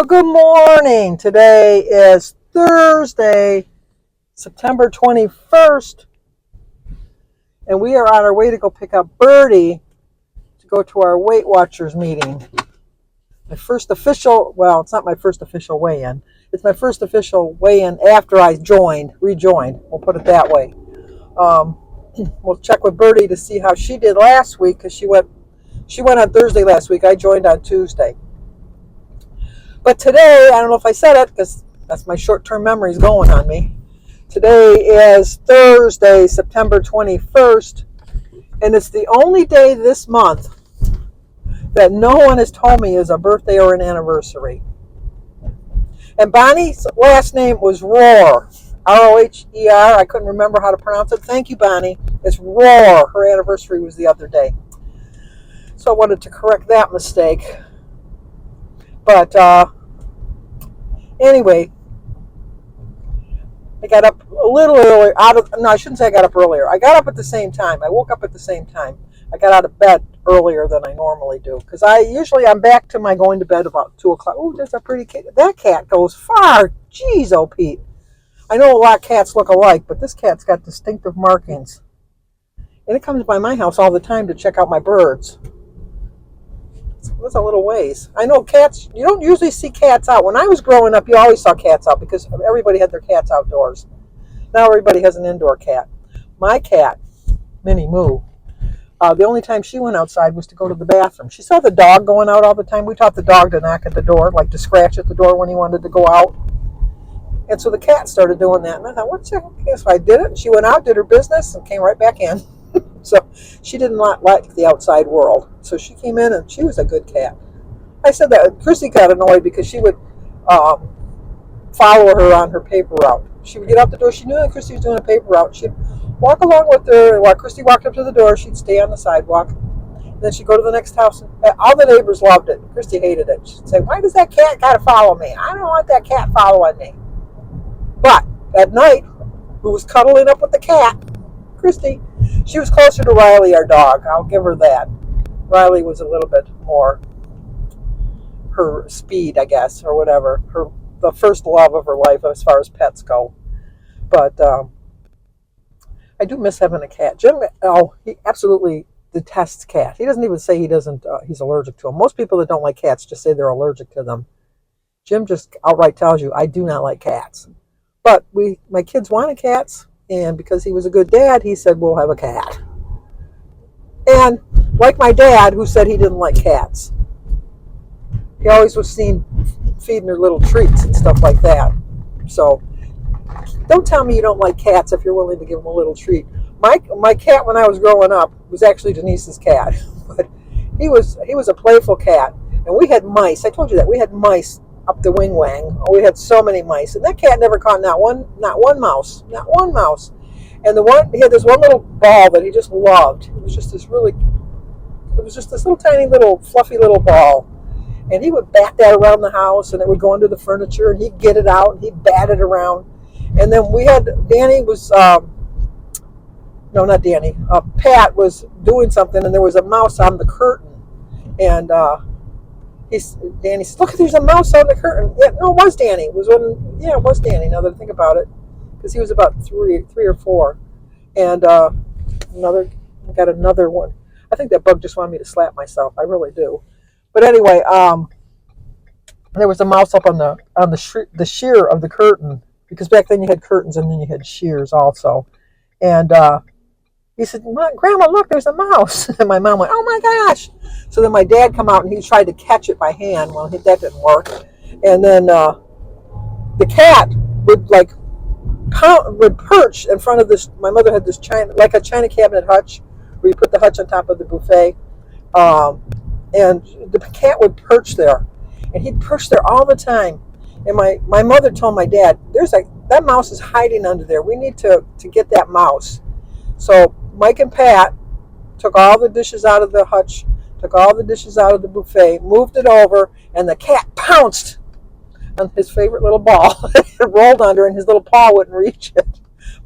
Well, good morning. Today is Thursday, September 21st, and we are on our way to go pick up Birdie to go to our Weight Watchers meeting. My first official, well, it's not my first official weigh-in. It's my first official weigh-in after I rejoined. We'll put it that way. We'll check with Birdie to see how she did last week because she went on Thursday last week. I joined on Tuesday. But today, I don't know if I said it because that's my short-term memories going on me. Today is Thursday, September 21st, and it's the only day this month that no one has told me is a birthday or an anniversary. And Bonnie's last name was Rohr, R-O-H-E-R. I couldn't remember how to pronounce it. Thank you, Bonnie. It's Rohr. Her anniversary was the other day. So I wanted to correct that mistake. But anyway, I got up a little earlier. I shouldn't say I got up earlier. I got up at the same time. I woke up at the same time. I got out of bed earlier than I normally do because I'm back to my going to bed about 2 o'clock. Oh, there's a pretty cat. That cat goes far. Jeez, oh Pete. I know a lot of cats look alike, but this cat's got distinctive markings. And it comes by my house all the time to check out my birds. That's a little ways. I know cats, you don't usually see cats out. When I was growing up, you always saw cats out because everybody had their cats outdoors. Now everybody has an indoor cat. My cat, Minnie Moo, the only time she went outside was to go to the bathroom. She saw the dog going out all the time. We taught the dog to knock at the door, like to scratch at the door when he wanted to go out. And so the cat started doing that. And I thought, what's that? Okay, so I did it. She went out, did her business, and came right back in. So she did not like the outside world. So she came in and she was a good cat. I said that Chrissy got annoyed because she would follow her on her paper route. She would get out the door. She knew that Chrissy was doing a paper route. She'd walk along with her. And while Chrissy walked up to the door, she'd stay on the sidewalk. And then she'd go to the next house. And all the neighbors loved it. Chrissy hated it. She'd say, why does that cat got to follow me? I don't want that cat following me. But at night, who was cuddling up with the cat? Christy. She was closer to Riley, our dog. I'll give her that. Riley was a little bit more her speed, I guess, or whatever. The first love of her life as far as pets go. But I do miss having a cat. Jim, he absolutely detests cats. He doesn't even say he's allergic to them. Most people that don't like cats just say they're allergic to them. Jim just outright tells you, I do not like cats. But my kids wanted cats. And because he was a good dad, he said, we'll have a cat. And like my dad, who said he didn't like cats, he always was seen feeding her little treats and stuff like that. So don't tell me you don't like cats if you're willing to give them a little treat. My cat when I was growing up was actually Denise's cat. But he was a playful cat. And we had mice. I told you that. We had mice up the wing wang. We had so many mice, and that cat never caught not one mouse. And he had this one little ball that he just loved. It was just this little tiny little fluffy little ball, and he would bat that around the house, and it would go under the furniture, and he'd get it out, and he'd bat it around. And then we had Danny was no, not Danny. Pat was doing something, and there was a mouse on the curtain, and Danny said, look, there's a mouse on the curtain. Yeah, no, it was Danny. It was Danny, now that I think about it. Because he was about three or four. And got another one. I think that bug just wanted me to slap myself. I really do. But anyway, there was a mouse up on the sheer of the curtain. Because back then you had curtains and then you had shears also. And he said, Grandma, look, there's a mouse. And my mom went, oh my gosh. So then my dad come out and he tried to catch it by hand. Well, that didn't work. And then the cat would perch in front of this. My mother had this china cabinet hutch where you put the hutch on top of the buffet. And the cat would perch there. And he'd perch there all the time. And my mother told my dad, that mouse is hiding under there. We need to get that mouse. So Mike and Pat took all the dishes out of the hutch, took all the dishes out of the buffet, moved it over, and the cat pounced on his favorite little ball. It rolled under, and his little paw wouldn't reach it.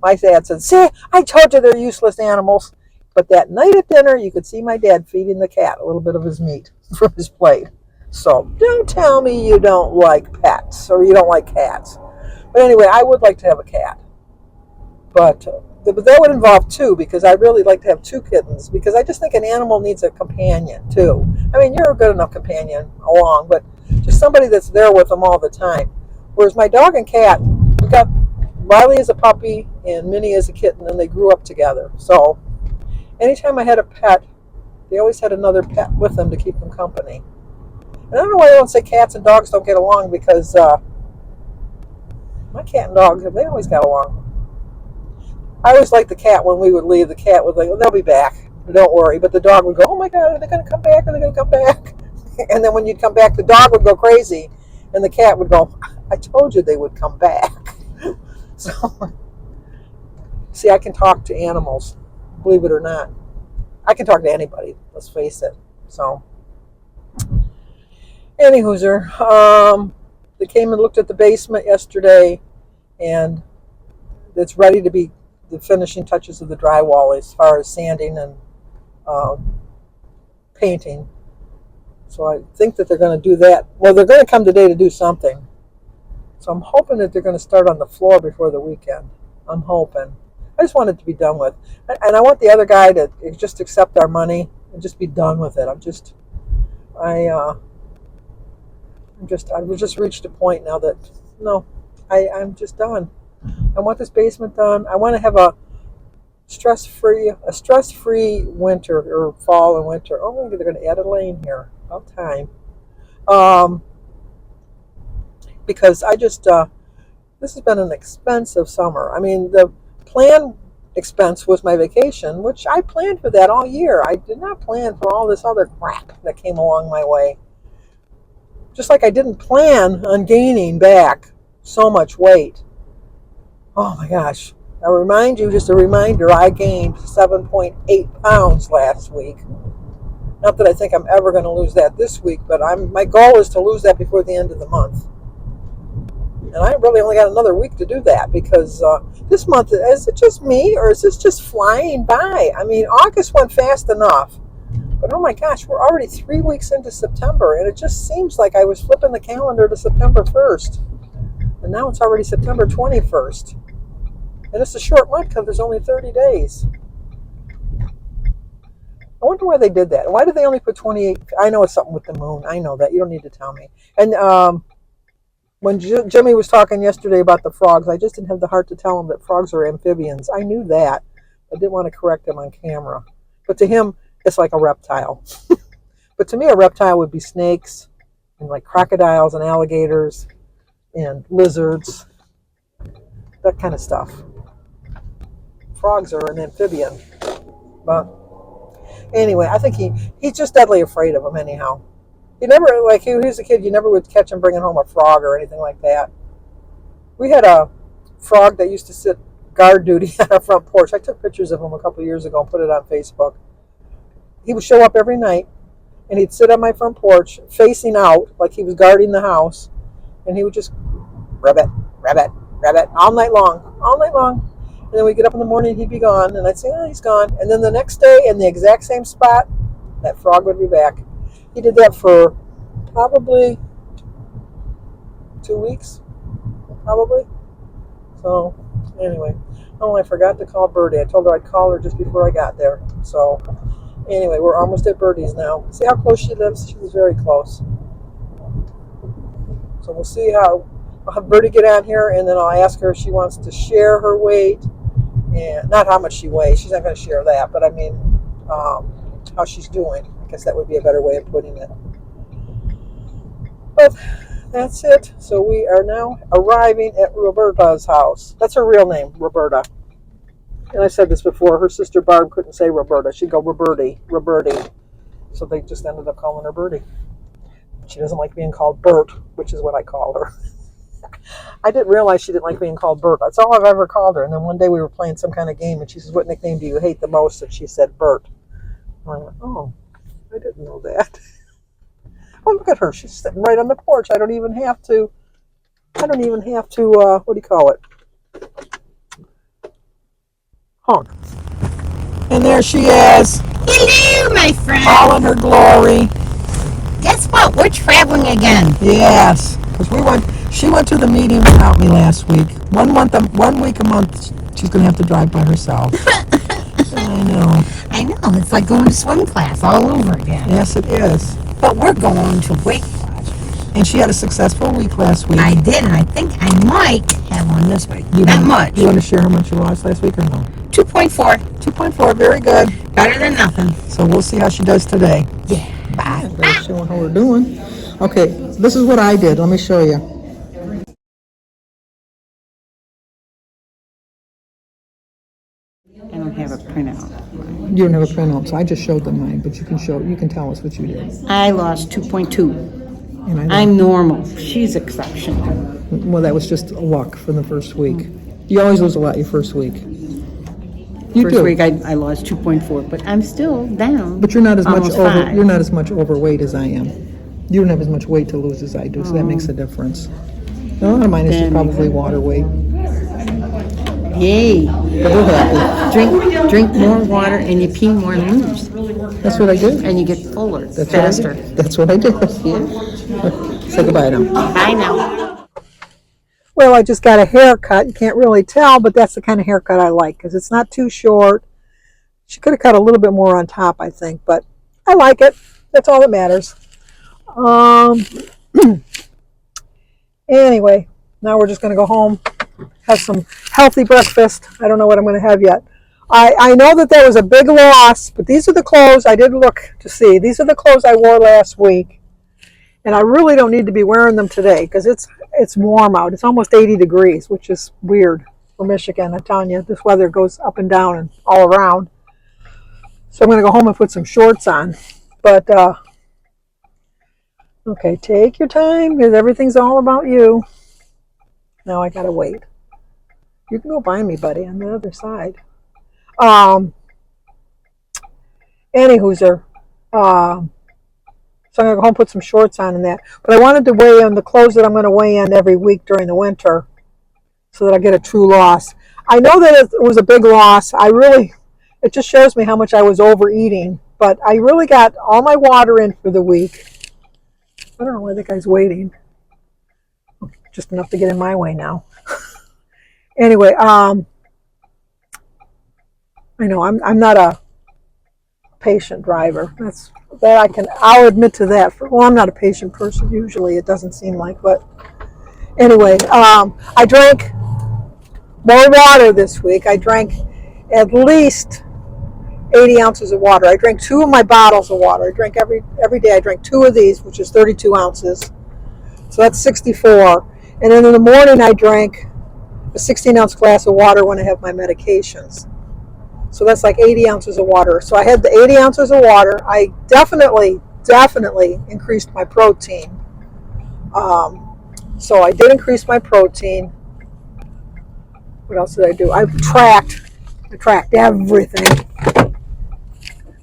My dad said, see, I told you they're useless animals. But that night at dinner, you could see my dad feeding the cat a little bit of his meat from his plate. So don't tell me you don't like pets or you don't like cats. But anyway, I would like to have a cat. But that would involve two, because I really like to have two kittens, because I just think an animal needs a companion too. I mean, you're a good enough companion along, but just somebody that's there with them all the time. Whereas my dog and cat, we got Riley as a puppy and Minnie as a kitten, and they grew up together. So anytime I had a pet, they always had another pet with them to keep them company. And I don't know why they don't say cats and dogs don't get along, because my cat and dog, they always got along. I always liked the cat. When we would leave, the cat would like, oh, they'll be back. Don't worry. But the dog would go, oh my God, are they going to come back? Are they going to come back? And then when you'd come back, the dog would go crazy. And the cat would go, I told you they would come back. So, see, I can talk to animals, believe it or not. I can talk to anybody, let's face it. So, anywhooser, they came and looked at the basement yesterday, and it's ready to be the finishing touches of the drywall as far as sanding and painting. So I think that they're going to do that. Well, they're going to come today to do something. So I'm hoping that they're going to start on the floor before the weekend. I'm hoping. I just want it to be done with. And I want the other guy to just accept our money and just be done with it. I've just reached a point now that, no, I'm just done. I want this basement done. I want to have a stress-free winter, or fall and winter. Oh, maybe they're going to add a lane here. About time. Because I just, this has been an expensive summer. I mean, the planned expense was my vacation, which I planned for that all year. I did not plan for all this other crap that came along my way. Just like I didn't plan on gaining back so much weight. Oh my gosh. I'll remind you, just a reminder, I gained 7.8 pounds last week. Not that I think I'm ever going to lose that this week, but my goal is to lose that before the end of the month. And I really only got another week to do that, because this month, is it just me, or is this just flying by? I mean, August went fast enough, but oh my gosh, we're already 3 weeks into September, and it just seems like I was flipping the calendar to September 1st, and now it's already September 21st. And it's a short month because there's only 30 days. I wonder why they did that. Why did they only put 28? I know it's something with the moon. I know that. You don't need to tell me. And when Jimmy was talking yesterday about the frogs, I just didn't have the heart to tell him that frogs are amphibians. I knew that. I didn't want to correct him on camera. But to him, it's like a reptile. But to me, a reptile would be snakes and like crocodiles and alligators and lizards, that kind of stuff. Frogs are an amphibian. But anyway, I think he's just deadly afraid of them anyhow. He never, like, he was a kid, you never would catch him bringing home a frog or anything like that. We had a frog that used to sit guard duty on our front porch. I took pictures of him a couple of years ago and put it on Facebook. He would show up every night, and he'd sit on my front porch facing out like he was guarding the house, and he would just rabbit, rabbit, rabbit all night long, all night long. And then we'd get up in the morning, he'd be gone, and I'd say, oh, he's gone. And then the next day, in the exact same spot, that frog would be back. He did that for probably 2 weeks, probably. So, anyway. Oh, I forgot to call Birdie. I told her I'd call her just before I got there. So, anyway, we're almost at Birdie's now. See how close she lives? She's very close. So we'll see how. I'll have Birdie get on here, and then I'll ask her if she wants to share her weight. And not how much she weighs. She's not going to share that. But, I mean, how she's doing. I guess that would be a better way of putting it. But that's it. So we are now arriving at Roberta's house. That's her real name, Roberta. And I said this before. Her sister Barb couldn't say Roberta. She'd go Roberti. So they just ended up calling her Bertie. She doesn't like being called Bert, which is what I call her. I didn't realize she didn't like being called Bert. That's all I've ever called her. And then one day we were playing some kind of game, and she says, what nickname do you hate the most? And she said Bert. And I went, oh, I didn't know that. Oh, look at her. She's sitting right on the porch. I don't even have to, what do you call it? Honk. And there she is. Hello, my friend. All in her glory. Guess Well, we're traveling again. Yes, because she went to the meeting without me last week. 1 week a month, she's going to have to drive by herself. I know. I know. It's like going to swim class all over again. Yes, it is. But we're going to Weight Watchers. And she had a successful week last week. I did, and I think I might have one this week. Not much. You want to share how much you lost last week or no? 2.4. 2.4, very good. Better than nothing. So we'll see how she does today. Yeah. Bye. They're showing how we're doing. Okay, this is what I did. Let me show you. I don't have a printout. You don't have a printout, so I just showed them mine, but you can tell us what you did. I lost 2.2. And I'm normal. She's exceptional. Well, that was just a luck for the first week. You always lose a lot your first week. First week I lost 2.4, but I'm still down. But you're not as much almost 5. You're not as much overweight as I am. You don't have as much weight to lose as I do, so that makes a difference. A lot of mine is just probably water weight. Yay! But we're happy. Drink more water and you pee more and lose. That's what I do. And you get fuller faster. That's what I do. Yeah. Say goodbye now. Bye now. Well, I just got a haircut. You can't really tell, but that's the kind of haircut I like because it's not too short. She could have cut a little bit more on top, I think, but I like it. That's all that matters. Anyway, now we're just going to go home, have some healthy breakfast. I don't know what I'm going to have yet. I know that there was a big loss, but these are the clothes I did look to see. These are the clothes I wore last week, and I really don't need to be wearing them today because it's warm out. It's almost 80 degrees, which is weird for Michigan. I'm telling you, this weather goes up and down and all around. So I'm going to go home and put some shorts on. But, okay, take your time because everything's all about you. Now I got to wait. You can go find me, buddy, on the other side. Anywhooser. So I'm going to go home and put some shorts on and that. But I wanted to weigh in the clothes that I'm going to weigh in every week during the winter so that I get a true loss. I know that it was a big loss. It just shows me how much I was overeating. But I really got all my water in for the week. I don't know why that guy's waiting. Just enough to get in my way now. Anyway, I know I'm not a patient driver. I'll admit to that. I'm not a patient person usually. It doesn't seem like, but anyway, I drank more water this week. I drank at least 80 ounces of water. I drank 2 of my bottles of water. I drank every day. I drank 2 of these, which is 32 ounces. So that's 64. And then in the morning, I drank a 16-ounce glass of water when I have my medications. So that's like 80 ounces of water. So I had the 80 ounces of water. I definitely increased my protein. So I did increase my protein. What else did I do? I tracked everything.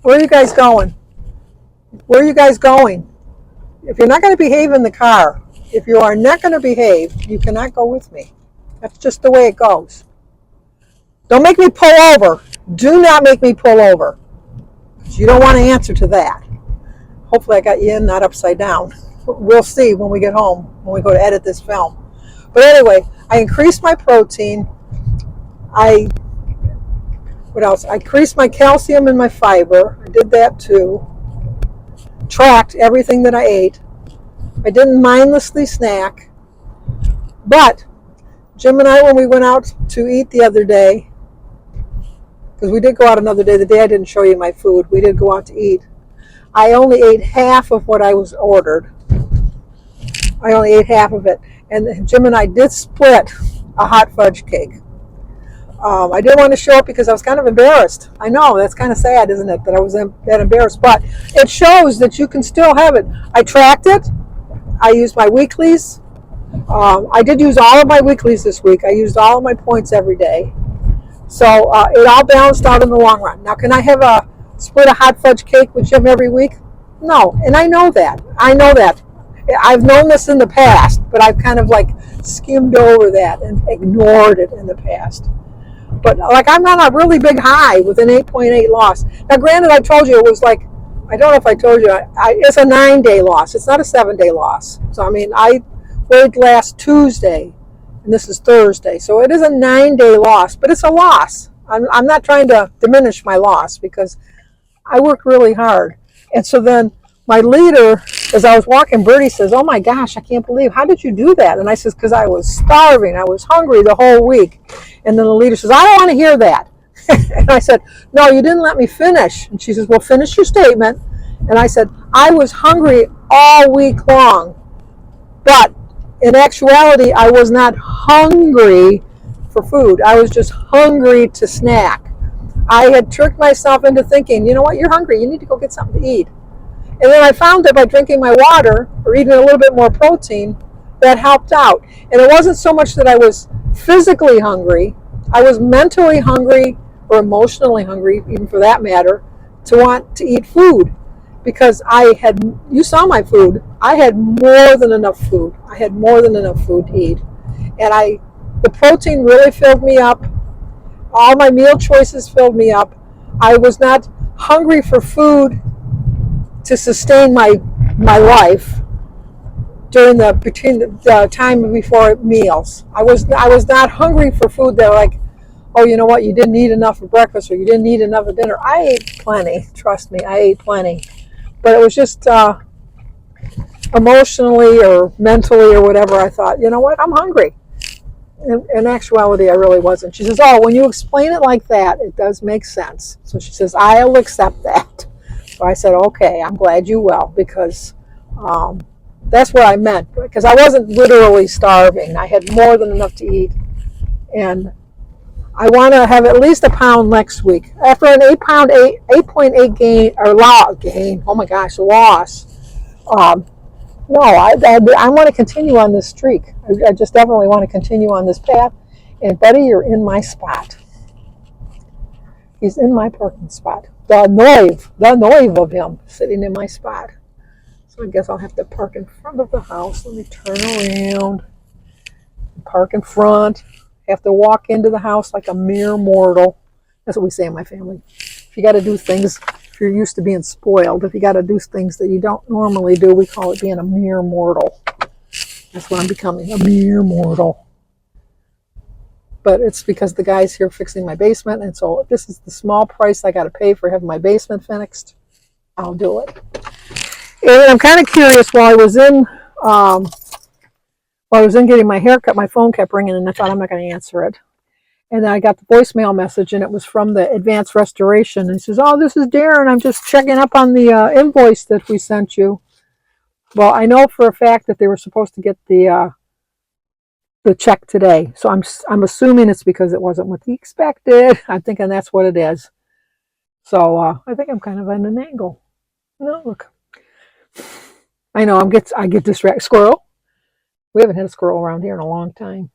Where are you guys going? Where are you guys going? If you're not going to behave in the car, if you are not going to behave, you cannot go with me. That's just the way it goes. Don't make me pull over. Do not make me pull over. You don't want to answer to that. Hopefully I got you in, not upside down. We'll see when we get home, when we go to edit this film. But anyway, I increased my protein. What else? I increased my calcium and my fiber. I did that too. Tracked everything that I ate. I didn't mindlessly snack. But Jim and I, when we went out to eat the other day, because we did go out another day, the day I didn't show you my food, we did go out to eat. I only ate half of what I was ordered. I only ate half of it. And Jim and I did split a hot fudge cake. I didn't want to show it because I was kind of embarrassed. I know, that's kind of sad, isn't it, that I was that embarrassed. But it shows that you can still have it. I tracked it. I used my weeklies. I did use all of my weeklies this week. I used all of my points every day. So it all balanced out in the long run. Now, can I have a split a hot fudge cake with Jim every week? No, and I know that. I've known this in the past, but I've kind of like skimmed over that and ignored it in the past. But like I'm on a really big high with an 8.8 loss. Now, granted, I told you it was like I don't know if I told you, it's a 9-day loss. It's not a 7-day loss. So, I mean, I weighed last Tuesday, and this is Thursday. So it is a 9-day loss, but it's a loss. I'm not trying to diminish my loss because I work really hard. And so then my leader, as I was walking, Bertie says, oh my gosh, I can't believe, how did you do that? And I says, because I was starving. I was hungry the whole week. And then the leader says, I don't want to hear that. And I said, no, you didn't let me finish. And she says, well, finish your statement. And I said, I was hungry all week long. But in actuality, I was not hungry for food. I was just hungry to snack. I had tricked myself into thinking, you know what, you're hungry. You need to go get something to eat. And then I found that by drinking my water or eating a little bit more protein, that helped out. And it wasn't so much that I was physically hungry. I was mentally hungry or emotionally hungry, even for that matter, to want to eat food. Because you saw my food, I had more than enough food. I had more than enough food to eat. And the protein really filled me up. All my meal choices filled me up. I was not hungry for food to sustain my life between the time before meals. I was not hungry for food that like, oh, you know what, you didn't eat enough for breakfast or you didn't eat enough for dinner. I ate plenty. Trust me, I ate plenty. But it was just emotionally or mentally or whatever, I thought, you know what, I'm hungry. In actuality, I really wasn't. She says, oh, when you explain it like that, it does make sense. So she says, I'll accept that. So I said, okay, I'm glad you will, because that's what I meant. Because I wasn't literally starving. I had more than enough to eat. And I want to have at least a pound next week. After an 8.8 gain, or gain, oh my gosh, loss. No, I want to continue on this streak. I just definitely want to continue on this path. And buddy, you're in my spot. He's in my parking spot. The noive of him sitting in my spot. So I guess I'll have to park in front of the house. Let me turn around. Park in front. Have to walk into the house like a mere mortal. That's what we say in my family. If you got to do things, if you're used to being spoiled, if you got to do things that you don't normally do, we call it being a mere mortal. That's what I'm becoming, a mere mortal. But it's because the guy's here fixing my basement, and so if this is the small price I got to pay for having my basement fixed, I'll do it. And I'm kind of curious, while I was in getting my hair cut, my phone kept ringing, and I thought I'm not going to answer it. And then I got the voicemail message, and it was from the Advanced Restoration. And he says, oh, this is Darren. I'm just checking up on the invoice that we sent you. Well, I know for a fact that they were supposed to get the check today. So I'm assuming it's because it wasn't what he expected. I'm thinking that's what it is. So I think I'm kind of on an angle. No, look. I know I get distracted. Squirrel. We haven't had a squirrel around here in a long time.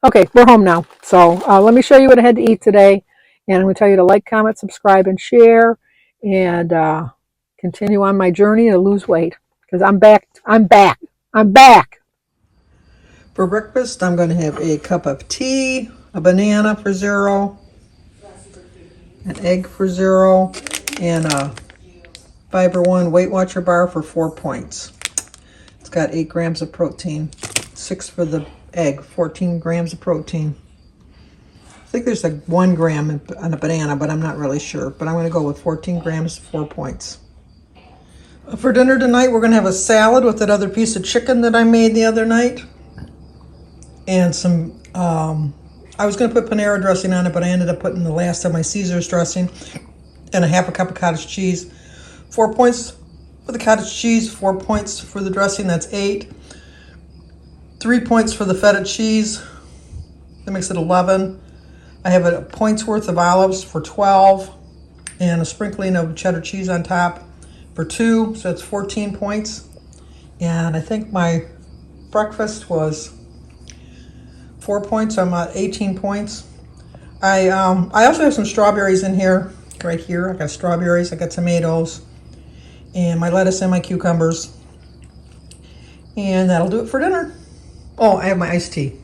Okay, we're home now. So let me show you what I had to eat today. And I'm going to tell you to like, comment, subscribe, and share. And continue on my journey to lose weight. Because I'm back. For breakfast, I'm going to have a cup of tea, a banana for 0, an egg for 0, and a Fiber One Weight Watcher bar for 4 points. It's got 8 grams of protein, 6 for the egg, 14 grams of protein. I think there's like 1 gram on a banana, but I'm not really sure. But I'm going to go with 14 grams, 4 points. For dinner tonight, we're going to have a salad with that other piece of chicken that I made the other night. And some, I was going to put Panera dressing on it, but I ended up putting the last of my Caesar's dressing and a half a cup of cottage cheese. 4 points for the cottage cheese, 4 points for the dressing, that's 8. 3 points for the feta cheese, that makes it 11. I have a point's worth of olives for 12, and a sprinkling of cheddar cheese on top for 2, so that's 14 points. And I think my breakfast was 4 points, so I'm at 18 points. I also have some strawberries in here, right here. I got strawberries, I got tomatoes, and my lettuce and my cucumbers. And that'll do it for dinner. Oh, I have my iced tea.